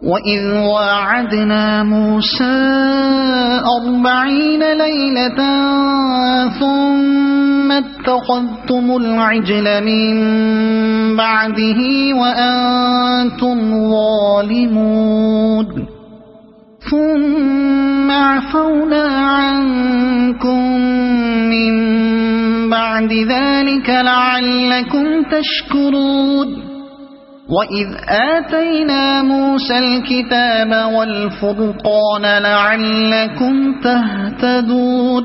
وإذ واعدنا موسى 40 ليلة ثم اتخذتم العجل من بعده وأنتم ظالمون ثم عفونا عنكم من بعد ذلك لعلكم تشكرون وإذ آتينا موسى الكتاب والفرقان لعلكم تهتدون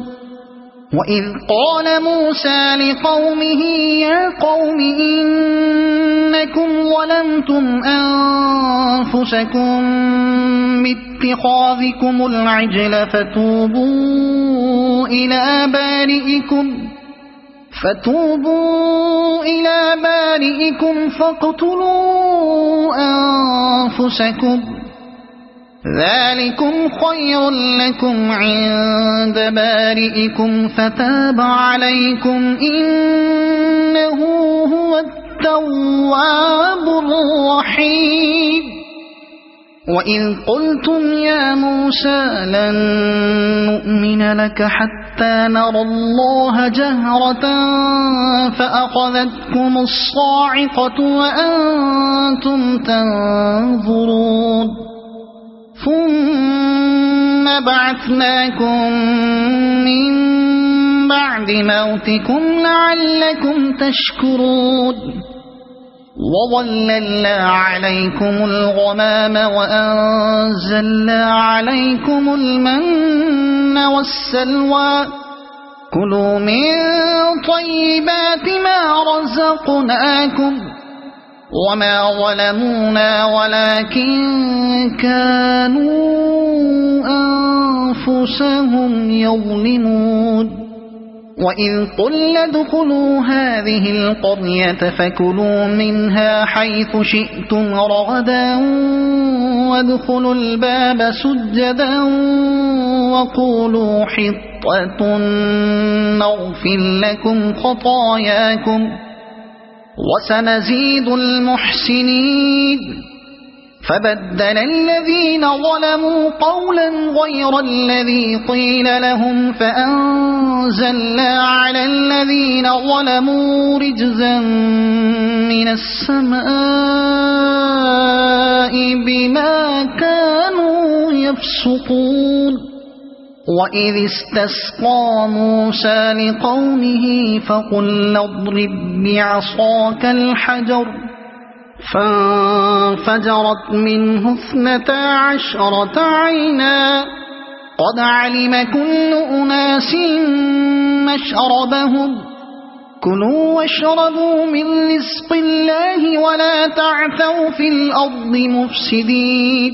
وإذ قال موسى لقومه يا قوم إنكم ظلمتم أنفسكم باتخاذكم العجل فتوبوا إلى بارئكم فاقتلوا أنفسكم ذلكم خير لكم عند بارئكم فتاب عليكم إنه هو التواب الرحيم وإذ قلتم يا موسى لن نؤمن لك حتى نرى الله جهرة فأخذتكم الصاعقة وأنتم تنظرون ثم بعثناكم من بعد موتكم لعلكم تشكرون وظللنا عليكم الغمام وأنزلنا عليكم المن والسلوى كلوا من طيبات ما رزقناكم وما ظلمونا ولكن كانوا أنفسهم يظلمون وإذ قلنا ادخلوا هذه القرية فكلوا منها حيث شئتم رغدا وادخلوا الباب سجدا وقولوا حطة نغفر لكم خطاياكم وسنزيد المحسنين فبدل الذين ظلموا قولا غير الذي قيل لهم فأنزلنا على الذين ظلموا رجزا من السماء بما كانوا يفسقون وإذ استسقى موسى لقومه فقل اضرب بعصاك الحجر فانفجرت منه 12 عينا قد علم كل أناس مشربهم كلوا واشربوا من رزق الله ولا تعثوا في الأرض مفسدين